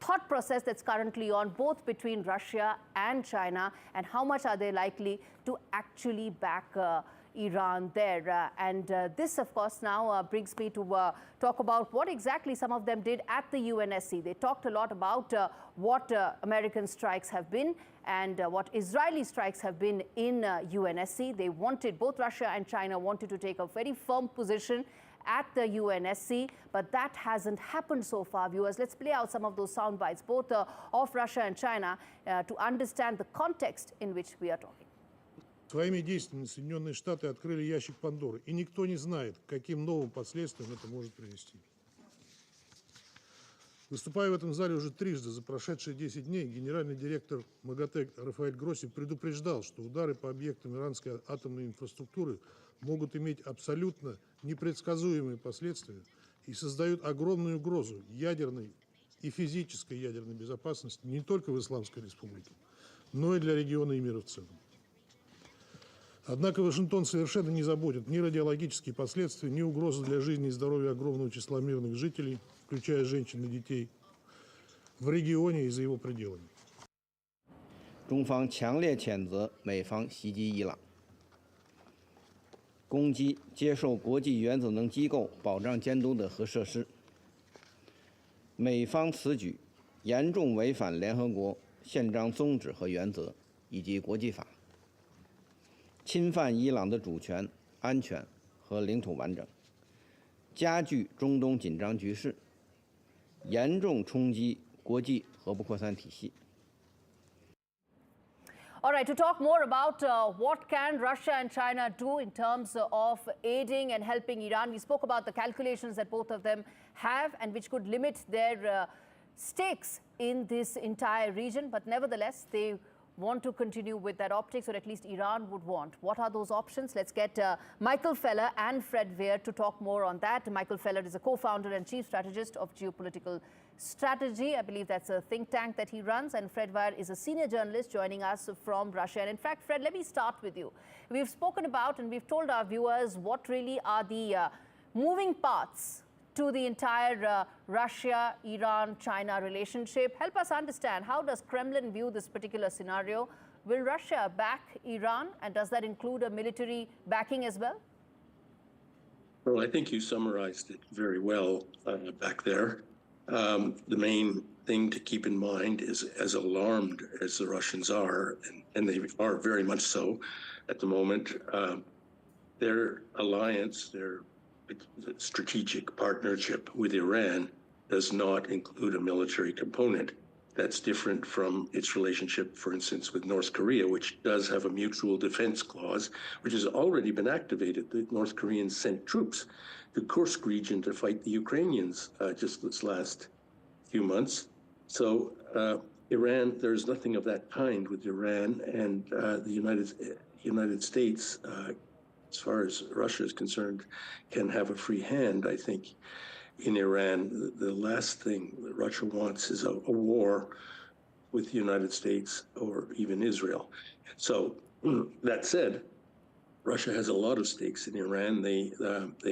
thought process that's currently on both between Russia and China, and how much are they likely to actually back Iran there. This, of course, now brings me to talk about what exactly some of them did at the UNSC. They talked a lot about what American strikes have been and what Israeli strikes have been in UNSC. They wanted, both Russia and China wanted to take a very firm position at the UNSC, but that hasn't happened so far, viewers. Let's play out some of those sound bites, both of Russia and China, to understand the context in which we are talking. Своими действиями Соединенные Штаты открыли ящик Пандоры, и никто не знает, к каким новым последствиям это может привести. Выступая в этом зале уже трижды за прошедшие 10 дней, генеральный директор МАГАТЭ Рафаэль Гросси предупреждал, что удары по объектам иранской атомной инфраструктуры могут иметь абсолютно непредсказуемые последствия и создают огромную угрозу ядерной и физической ядерной безопасности не только в Исламской Республике, но и для региона и мира в целом. Однако Вашингтон совершенно не заботит ни радиологические последствия, ни угрозы для жизни и здоровья огромного числа мирных жителей, включая женщин и детей, в регионе и за его пределами. 中方强烈谴责美方袭击伊朗，攻击接受国际原子能机构保障监督的核设施。美方此举严重违反联合国宪章宗旨和原则以及国际法。 侵犯伊朗的主权、安全和领土完整，加剧中东紧张局势，严重冲击国际核不扩散体系。 All right, to talk more about what can Russia and China do in terms of aiding and helping Iran, we spoke about the calculations that both of them have and which could limit their stakes in this entire region, but nevertheless, they want to continue with that optics, or at least Iran would want. What are those options? Let's get Michael Feller and Fred Weir to talk more on that. Michael Feller is a co-founder and chief strategist of Geopolitical Strategy. I believe that's a think tank that he runs. And Fred Weir is a senior journalist joining us from Russia. And in fact, Fred, let me start with you. We've spoken about and we've told our viewers what really are the moving parts to the entire Russia, Iran, China relationship. Help us understand, how does Kremlin view this particular scenario? Will Russia back Iran, and does that include a military backing as well? Well, I think you summarized it very well back there. The main thing to keep in mind is, as alarmed as the Russians are, and they are very much so at the moment, their alliance, their strategic partnership with Iran does not include a military component. That's different from its relationship, for instance, with North Korea, which does have a mutual defense clause, which has already been activated. The North Koreans sent troops to Kursk region to fight the Ukrainians just this last few months. So Iran, there's nothing of that kind with Iran, and the United States as far as Russia is concerned, can have a free hand. I think in Iran, the last thing that Russia wants is a war with the United States or even Israel. So that said, Russia has a lot of stakes in Iran. They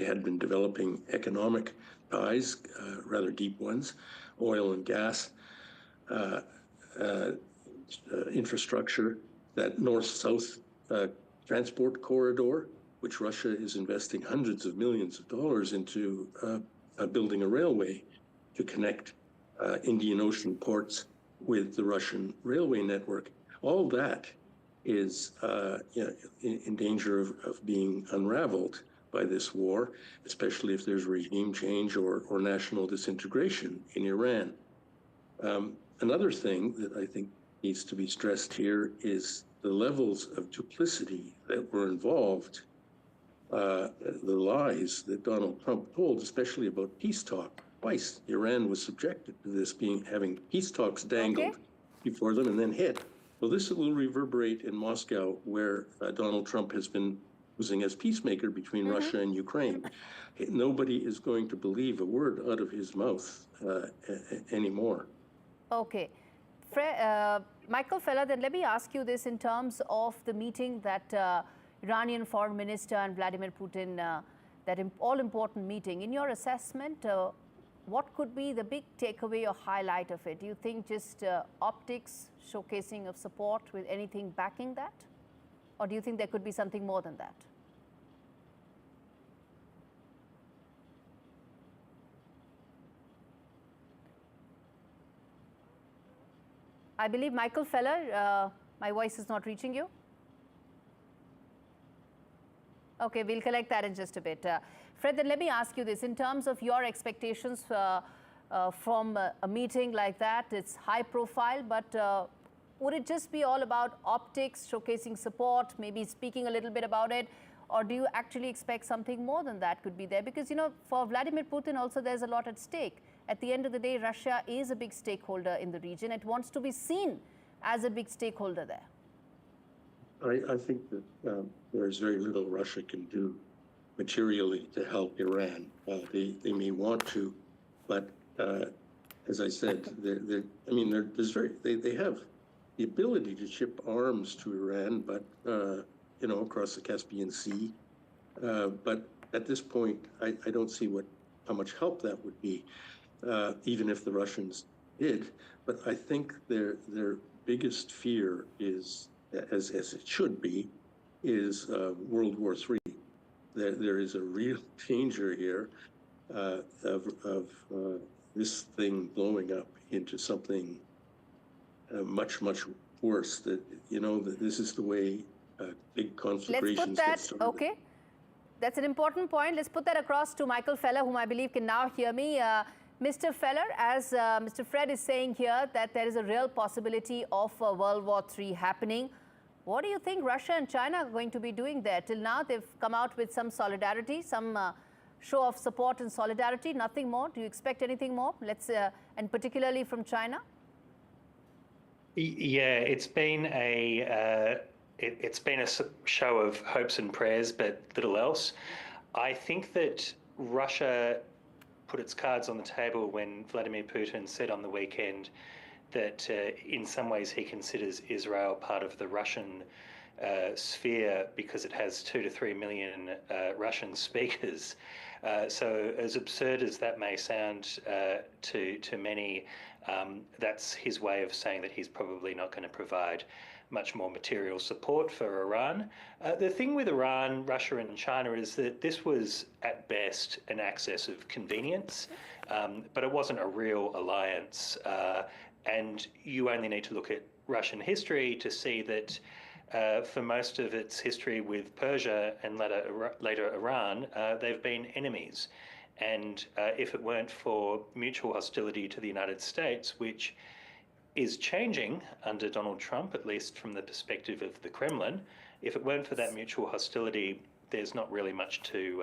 had been developing economic ties, rather deep ones, oil and gas, infrastructure, that north-south transport corridor, which Russia is investing hundreds of millions of dollars into building a railway to connect Indian Ocean ports with the Russian railway network. All that is in danger of being unraveled by this war, especially if there's regime change or national disintegration in Iran. Another thing that I think needs to be stressed here is the levels of duplicity that were involved, the lies that Donald Trump told, especially about peace talk. Twice Iran was subjected to this, having peace talks dangled before them and then hit. Well, this will reverberate in Moscow, where Donald Trump has been posing as peacemaker between Russia and Ukraine. Nobody is going to believe a word out of his mouth anymore. Okay. Michael Feller, then let me ask you this in terms of the meeting that Iranian Foreign Minister and Vladimir Putin, that all-important meeting. In your assessment, what could be the big takeaway or highlight of it? Do you think just optics, showcasing of support with anything backing that? Or do you think there could be something more than that? I believe, Michael Feller, my voice is not reaching you. Okay, we'll collect that in just a bit. Fred, then let me ask you this. In terms of your expectations from a meeting like that, it's high profile, but would it just be all about optics, showcasing support, maybe speaking a little bit about it? Or do you actually expect something more than that could be there? Because, you know, for Vladimir Putin also there's a lot at stake. At the end of the day, Russia is a big stakeholder in the region. It wants to be seen as a big stakeholder there. I think that there's very little Russia can do materially to help Iran. They may want to, but as I said, they have the ability to ship arms to Iran, but you know, across the Caspian Sea. But at this point, I don't see how much help that would be, even if the Russians did. But I think their biggest fear is, as it should be, is World War III. There is a real danger here of this thing blowing up into something much, much worse. That, you know, that this is the way big conflagrations get started. Okay. That's an important point. Let's put that across to Michael Feller, whom I believe can now hear me. Mr. Feller, as Mr. Fred is saying here, that there is a real possibility of World War III happening. What do you think Russia and China are going to be doing there? Till now, they've come out with some solidarity, some show of support and solidarity, nothing more. Do you expect anything more? And particularly from China? Yeah, it's been a show of hopes and prayers, but little else. I think that Russia put its cards on the table when Vladimir Putin said on the weekend that in some ways he considers Israel part of the Russian sphere because it has 2 to 3 million Russian speakers. So as absurd as that may sound to many, that's his way of saying that he's probably not going to provide much more material support for Iran. The thing with Iran, Russia and China is that this was at best an access of convenience, but it wasn't a real alliance. And you only need to look at Russian history to see that for most of its history with Persia and later Iran, they've been enemies. And if it weren't for mutual hostility to the United States, which is changing under Donald Trump, at least from the perspective of the Kremlin, if it weren't for that mutual hostility, there's not really much to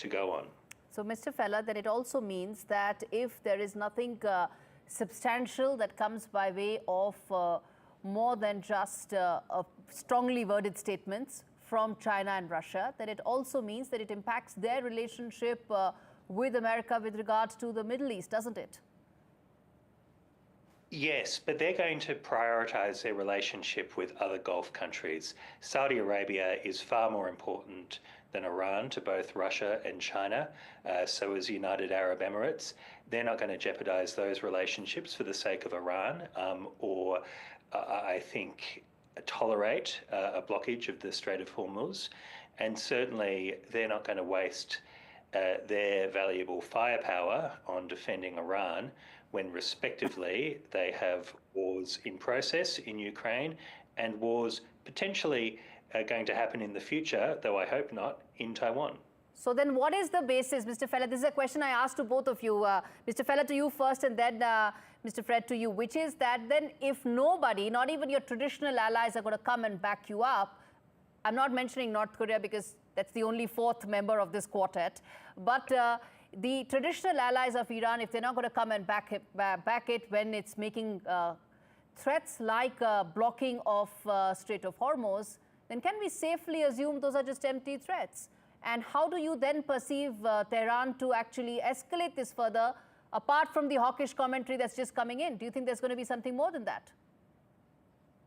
go on. So, Mr. Feller, then it also means that if there is nothing substantial that comes by way of more than just strongly worded statements from China and Russia, then it also means that it impacts their relationship with America with regards to the Middle East, doesn't it? Yes, but they're going to prioritize their relationship with other Gulf countries. Saudi Arabia is far more important than Iran to both Russia and China, so is United Arab Emirates. They're not going to jeopardize those relationships for the sake of Iran or, I think, tolerate a blockage of the Strait of Hormuz. And certainly they're not going to waste their valuable firepower on defending Iran when respectively they have wars in process in Ukraine and wars potentially going to happen in the future, though I hope not, in Taiwan. So then what is the basis, Mr. Fella? This is a question I asked to both of you. Mr. Fella, to you first, and then Mr. Fred, to you, which is that then if nobody, not even your traditional allies, are going to come and back you up, I'm not mentioning North Korea because that's the only fourth member of this quartet, but the traditional allies of Iran, if they're not going to come and back it when it's making threats like blocking of Strait of Hormuz, then can we safely assume those are just empty threats? And how do you then perceive Tehran to actually escalate this further, apart from the hawkish commentary that's just coming in? Do you think there's going to be something more than that?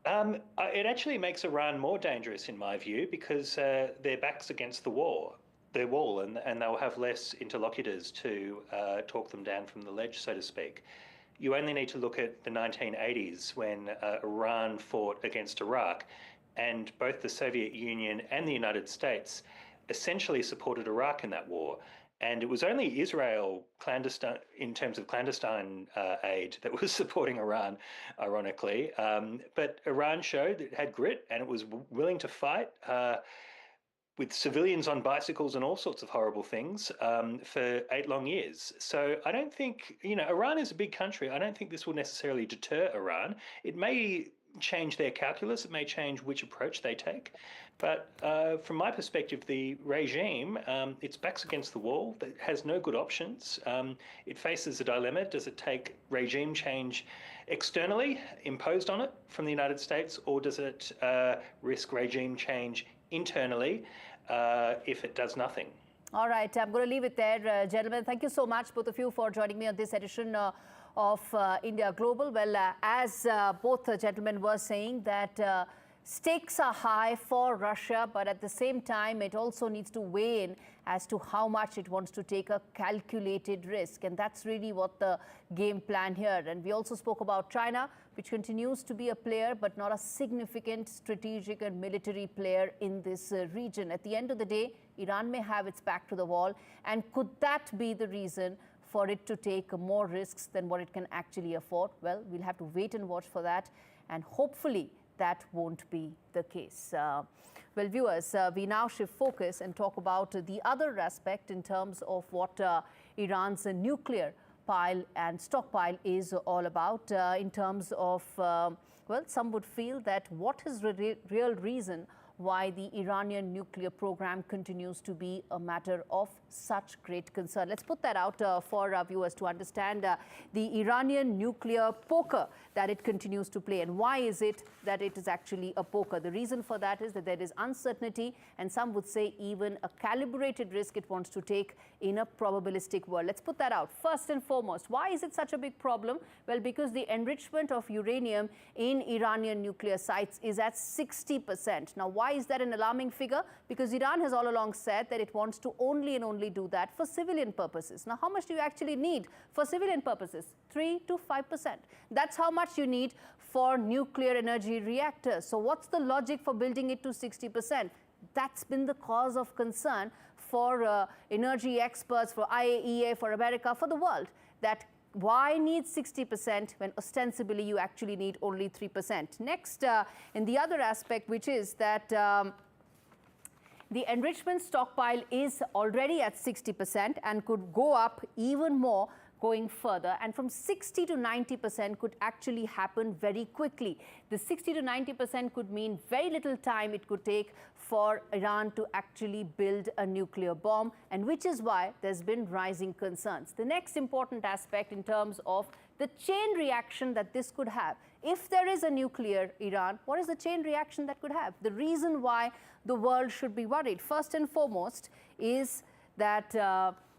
It actually makes Iran more dangerous, in my view, because their back's against the wall, and they'll have less interlocutors to talk them down from the ledge, so to speak. You only need to look at the 1980s when Iran fought against Iraq, and both the Soviet Union and the United States essentially supported Iraq in that war. And it was only Israel, clandestine, in terms of clandestine aid, that was supporting Iran, ironically. But Iran showed it had grit and it was willing to fight with civilians on bicycles and all sorts of horrible things for 8 long years. So I don't think, Iran is a big country. I don't think this will necessarily deter Iran. It may change their calculus. It may change which approach they take. But from my perspective, the regime, its back's against the wall. It has no good options. It faces a dilemma. Does it take regime change externally imposed on it from the United States, or does it risk regime change internally if it does nothing? All right, I'm going to leave it there, gentlemen. Thank you so much, both of you, for joining me on this edition of India Global. Well, as both gentlemen were saying, that stakes are high for Russia, but at the same time, it also needs to weigh in as to how much it wants to take a calculated risk. And that's really what the game plan here. And we also spoke about China, which continues to be a player, but not a significant strategic and military player in this region. At the end of the day, Iran may have its back to the wall. And could that be the reason for it to take more risks than what it can actually afford? Well, we'll have to wait and watch for that. And hopefully, that won't be the case. Well, viewers, we now shift focus and talk about the other aspect in terms of what Iran's nuclear pile and stockpile is all about in terms of, well, some would feel that what is the real reason why the Iranian nuclear program continues to be a matter of such great concern. Let's put that out for our viewers to understand the Iranian nuclear poker that it continues to play, and why is it that it is actually a poker. The reason for that is that there is uncertainty, and some would say even a calibrated risk it wants to take in a probabilistic world. Let's put that out. First and foremost, why is it such a big problem? Well, because the enrichment of uranium in Iranian nuclear sites is at 60%. Now, why is that an alarming figure? Because Iran has all along said that it wants to only and only do that for civilian purposes. Now, how much do you actually need for civilian purposes? 3 to 5%. That's how much you need for nuclear energy reactors. So what's the logic for building it to 60%? That's been the cause of concern for energy experts, for IAEA, for America, for the world, that why need 60% when ostensibly you actually need only 3%? Next, in the other aspect, which is that the enrichment stockpile is already at 60% and could go up even more going further, and from 60 to 90% could actually happen very quickly. The 60 to 90% could mean very little time it could take for Iran to actually build a nuclear bomb, and which is why there's been rising concerns. The next important aspect in terms of the chain reaction that this could have If there is a nuclear Iran, what is the chain reaction that could have? The reason why the world should be worried, first and foremost, is that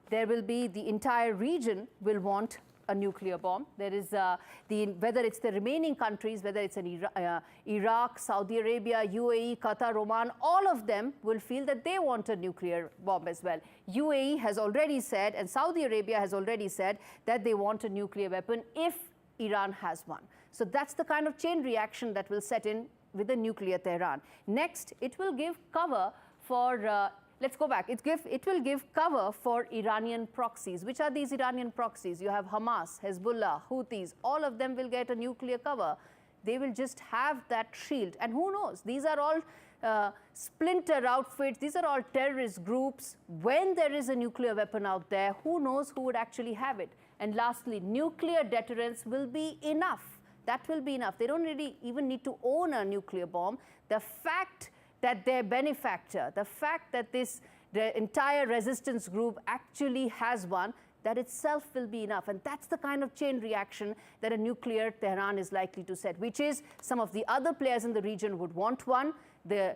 there will be the entire region will want a nuclear bomb. There is whether it's the remaining countries, whether it's in Iraq, Saudi Arabia, UAE, Qatar, Oman, all of them will feel that they want a nuclear bomb as well. UAE has already said, and Saudi Arabia has already said, that they want a nuclear weapon if Iran has one. So that's the kind of chain reaction that will set in with the nuclear Tehran. Next, it will give cover for let's go back. It will give cover for Iranian proxies. Which are these Iranian proxies? You have Hamas, Hezbollah, Houthis. All of them will get a nuclear cover. They will just have that shield. And who knows? These are all splinter outfits. These are all terrorist groups. When there is a nuclear weapon out there, who knows who would actually have it? And lastly, nuclear deterrence will be enough. That will be enough. They don't really even need to own a nuclear bomb. The fact that their benefactor, the fact that the entire resistance group actually has one, that itself will be enough. And that's the kind of chain reaction that a nuclear Tehran is likely to set, which is some of the other players in the region would want one. The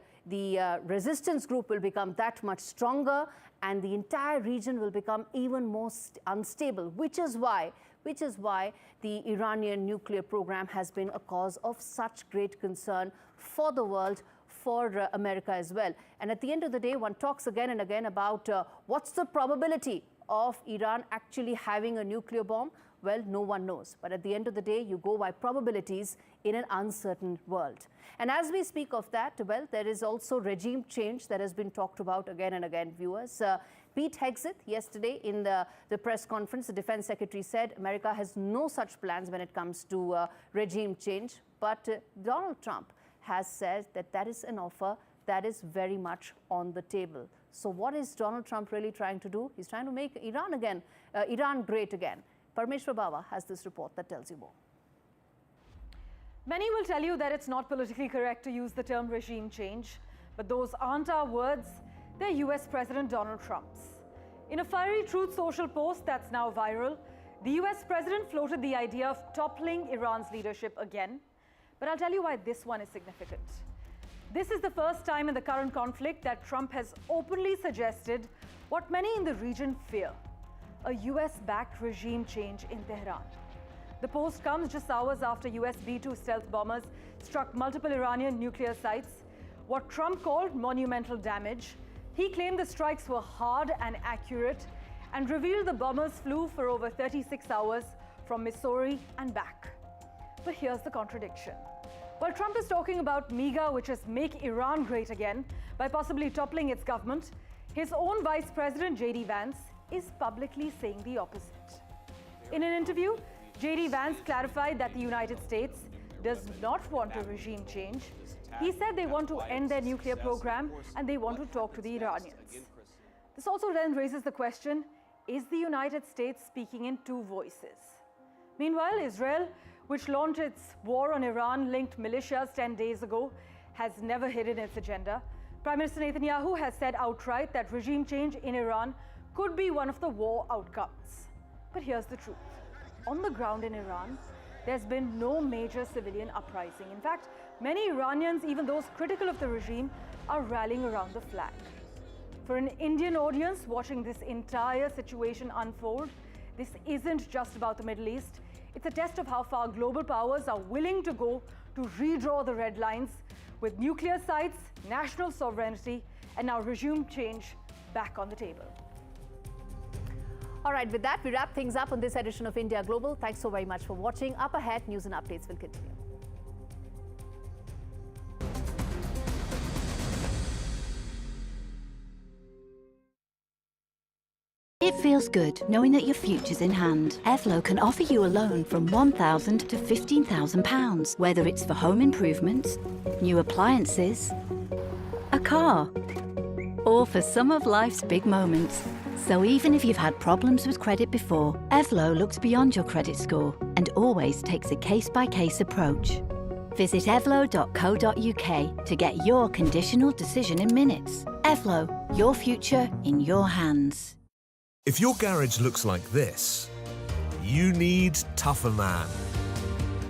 resistance group will become that much stronger, and the entire region will become even more unstable, which is why the Iranian nuclear program has been a cause of such great concern for the world, for America as well. And at the end of the day, one talks again and again about what's the probability of Iran actually having a nuclear bomb. Well, no one knows. But at the end of the day, you go by probabilities in an uncertain world. And as we speak of that, well, there is also regime change that has been talked about again and again, viewers. Pete Hegseth, yesterday in the press conference, the defense secretary said America has no such plans when it comes to regime change. But Donald Trump has said that that is an offer that is very much on the table. So what is Donald Trump really trying to do? He's trying to make Iran great again. Parmeshwar Baba has this report that tells you more. Many will tell you that it's not politically correct to use the term regime change, but those aren't our words, they're US President Donald Trump's. In a fiery Truth Social post that's now viral, the US President floated the idea of toppling Iran's leadership again. But I'll tell you why this one is significant. This is the first time in the current conflict that Trump has openly suggested what many in the region fear: a US-backed regime change in Tehran. The post comes just hours after US B-2 stealth bombers struck multiple Iranian nuclear sites. What Trump called monumental damage. He claimed the strikes were hard and accurate and revealed the bombers flew for over 36 hours from Missouri and back. But here's the contradiction. While Trump is talking about MEGA, which is Make Iran Great Again, by possibly toppling its government, his own Vice President J.D. Vance is publicly saying the opposite. In an interview, J.D. Vance clarified that the United States does not want a regime change. He said they want to end their nuclear program and they want to talk to the Iranians. This also then raises the question, is the United States speaking in two voices? Meanwhile, Israel, which launched its war on Iran-linked militias 10 days ago, has never hidden its agenda. Prime Minister Netanyahu has said outright that regime change in Iran could be one of the war outcomes. But here's the truth. On the ground in Iran, there's been no major civilian uprising. In fact, many Iranians, even those critical of the regime, are rallying around the flag. For an Indian audience watching this entire situation unfold, this isn't just about the Middle East. It's a test of how far global powers are willing to go to redraw the red lines with nuclear sites, national sovereignty, and now regime change back on the table. All right, with that, we wrap things up on this edition of India Global. Thanks so very much for watching. Up ahead, news and updates will continue. It feels good knowing that your future's in hand. Evlo can offer you a loan from £1,000 to £15,000, whether it's for home improvements, new appliances, a car, or for some of life's big moments. So even if you've had problems with credit before, Evlo looks beyond your credit score and always takes a case-by-case approach. Visit evlo.co.uk to get your conditional decision in minutes. Evlo, your future in your hands. If your garage looks like this, you need Tougher Man.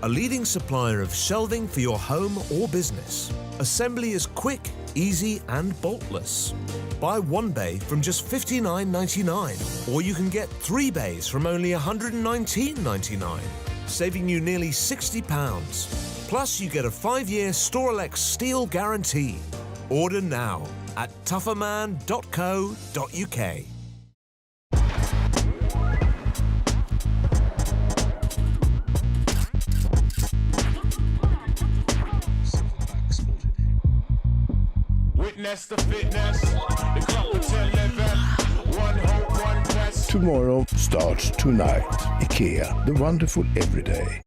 a leading supplier of shelving for your home or business. Assembly is quick, easy and boltless. Buy 1 bay from just $59.99, or you can get 3 bays from only $119.99, saving you nearly £60. Plus, you get a 5-year Storelex steel guarantee. Order now at tougherman.co.uk. Witness the fitness, the clock will tell 11. One hope, one quest. Tomorrow starts tonight. IKEA, the wonderful everyday.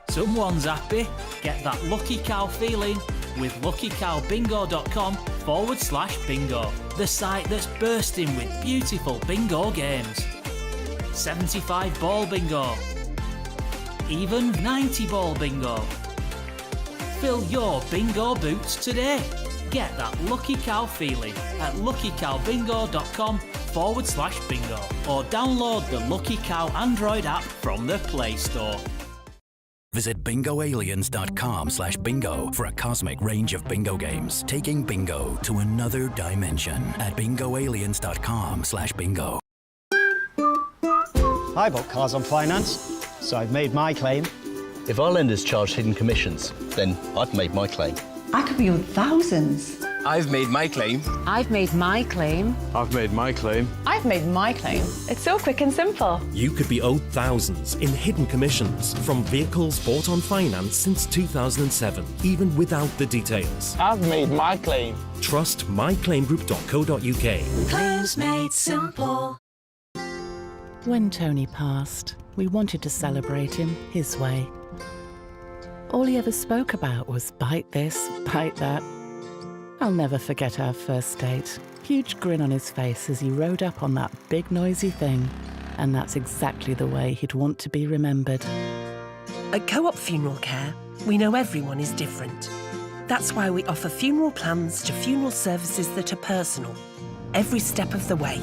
Someone's happy. Get that lucky cow feeling with luckycowbingo.com/bingo. The site that's bursting with beautiful bingo games. 75 ball bingo. Even 90 ball bingo. Fill your bingo boots today. Get that lucky cow feeling at luckycowbingo.com/bingo or download the Lucky Cow Android app from the Play Store. Visit bingoaliens.com/bingo for a cosmic range of bingo games, taking bingo to another dimension at bingoaliens.com/bingo. I bought cars on finance, so I've made my claim. If our lenders charge hidden commissions, then I've made my claim. I could be on thousands. I've made my claim. I've made my claim. I've made my claim. I've made my claim. It's so quick and simple. You could be owed thousands in hidden commissions from vehicles bought on finance since 2007, even without the details. I've made my claim. Trust myclaimgroup.co.uk. Claims made simple. When Tony passed, we wanted to celebrate him his way. All he ever spoke about was bite this, bite that. I'll never forget our first date. Huge grin on his face as he rode up on that big noisy thing. And that's exactly the way he'd want to be remembered. At Co-op Funeral Care, we know everyone is different. That's why we offer funeral plans to funeral services that are personal, every step of the way.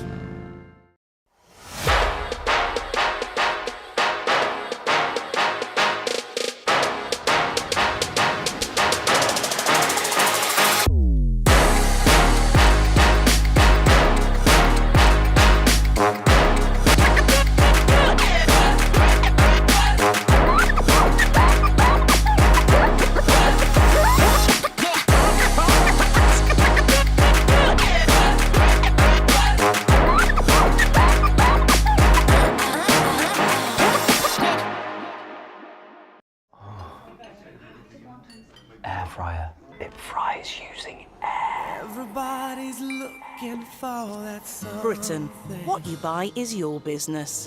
Air fryer. It fries using air. Everybody's looking for that something. Britain, what you buy is your business.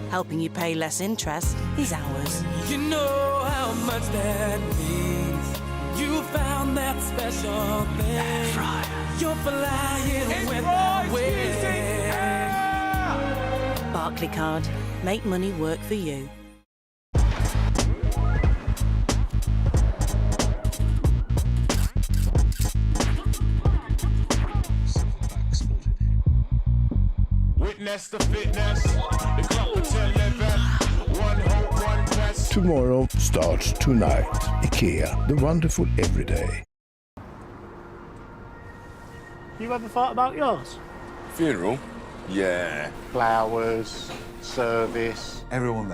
Helping you pay less interest is ours. You know how much that means. You found that special thing. Air fryer. You're flying without waiting. Barclaycard. Make money work for you. Witness the fitness, the clock will tell 11. One hope, one quest. Tomorrow starts tonight. IKEA, the wonderful everyday. You ever thought about yours? Funeral? Yeah. Flowers, service. Everyone